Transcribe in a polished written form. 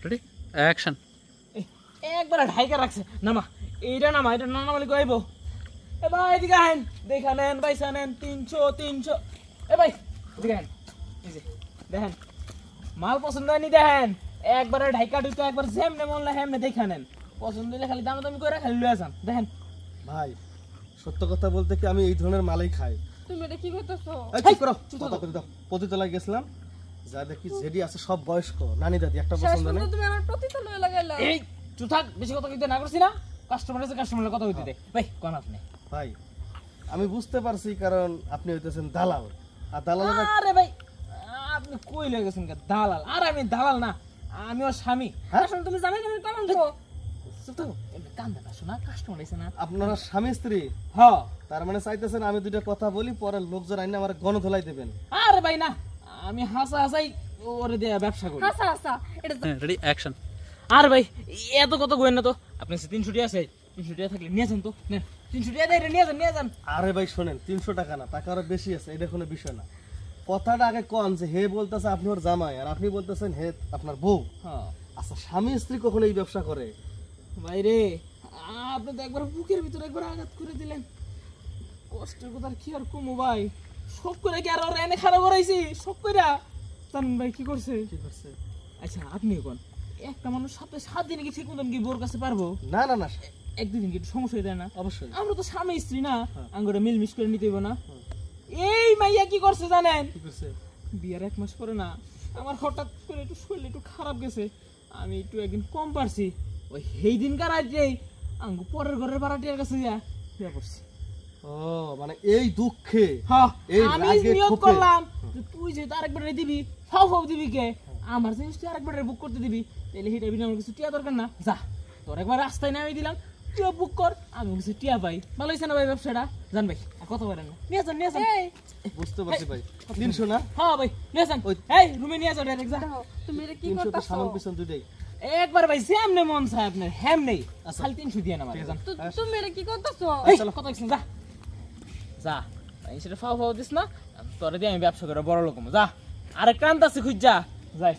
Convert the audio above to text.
Ready action. একবার ঢাইকা রাখছে নামা এইটা নামালি কইব। এ ভাই এদিকে আহেন দেখা নেন পয়সা নেন 300 এ ভাই এদিকে আহেন এই যে দেখেন মাল পছন্দ হয়নি দেখেন একবারে ঢাইকা ঢুকে একবার যেমনে মন লাগে হেমনে দেখা নেন পছন্দ হলে খালি দামি করে খালি লয়ে যান দেখেন। ভাই সত্য কথা বলতে কি আমি এই ধরনের মালই খাই। তুমি এটা কি করতেছো? চুপ করো কথা কই দাও। পতিতলায় গেছিলাম যা দেখি জেডি আছে সব বয়স্ক নানি দাদি একটা পছন্দ নেই। তুমি আমার প্রতিতলায় লাগাইলা। এই চুপ থাক বেশি কথা কইতে না করছি না কাস্টমারের কথা কইতে দে ভাই কোন আপনি। ভাই আমি বুঝতে পারছি কারণ আপনি হইতেছেন দালাল আর দালাল। আরে ভাই আপনি কই লাগেছেন কা দালাল? আর আমি দালাল না আমি ওর স্বামী। আসলে তুমি জানো তুমি কেমন তো চুপ থাকো কান্দা না শোনা কাস্টমার আইছে না। আপনারা স্বামী স্ত্রী? হ্যাঁ। তার মানে চাইতেছেন আমি দুইটা কথা বলি পরে লোকজন আইনা আমার গণধোলাই দেবেন? আরে ভাই না আমি হাসাই ওরে দিয়ে ব্যবসা করি। হাসা এটা রেডি অ্যাকশন। আর ভাই এত কথা কইেন না তো আপনি 300 টাকা আছে 300 টাকা থাকলে নিয়ে যান তো নেন 300 টাকা দেই নিয়ে যান। আরে ভাই শোনেন 300 টাকা না টাকা আরো বেশি আছে এটা কোনো বিষয় না। কথাটা আগে কোন যে হে বলতেছে আপনি ওর জামাই আর আপনি বলতেছেন হে আপনার বউ। হ্যাঁ আচ্ছা স্বামী স্ত্রী কখনো এই ব্যবসা করে? ভাই রে আপনি তো একবার বুকের ভিতরে একবার আঘাত করে দিলেন কষ্টের কথা কি আর কমু ভাই সব করে কি আর ওর এনে খারাপ করাইছি সব কইরা জানেন ভাই কি করছে। কি করছে? আচ্ছা আপনি কোন একটা মানুষ সাথে 7 দিন কি ঠিক মতন কি বোর কাছে পারবো? না না না এক দুই দিন কি সমস্যা হয়ে যায় না? অবশ্যই। আমরা তো স্বামী স্ত্রী না আঙ্গুরে মিলমিশ করে নিতে হইব না? এই মাইয়া কি করছে জানেন? কি করছে? বিয়ার 1 মাস পরে না আমার হঠাৎ করে একটু শরীর একটু খারাপ গেছে আমি একটু একদিন কম পারছি ওই সেই দিনকার আজকেই আঙ্গু পরের ঘরের ভাড়াটিয়ার কাছে যা পড়ছি। ও মানে এই দুঃখে হ্যাঁ এই আমি রাগে নিয়ত ক্ষোভে। করলাম যে তুই যেহেতু আরেকবার দিবি ফাও দিবি কে আমার জিনিস তুই আরেকবার বুক করতে দিবি তাহলে সেটা বিনা আমার কিছু টিয়া দরকার না যা তোর একবার রাস্তায় নামিয়ে দিলাম তুইও বুক কর আমি কিছু টিয়া পাই ভালো হয়েছে না ভাই ব্যবসাটা জান ভাই আর কত পারেন না নিয়ে যান বুঝতে পারছি ভাই 300 না? হ্যাঁ ভাই নিয়ে যান এই রুমে নিয়ে যাও ডাইরেক্ট যা তুমি এটা কি 300 তো করতেছো? সামান পিছন দুইটাই। একবার ভাই যেমনে মন চায় আপনার হেম নেই খালি 300 দিয়ে না মারে জান তুমি এটা কি করতেছো? এই চলো কত কিছু যা যা এই সেটা ফাও দিস না তোরে দিয়ে আমি ব্যবসা করে বড় লোক হবো যা আরে কান্ত আছে খুঁজ যা যাই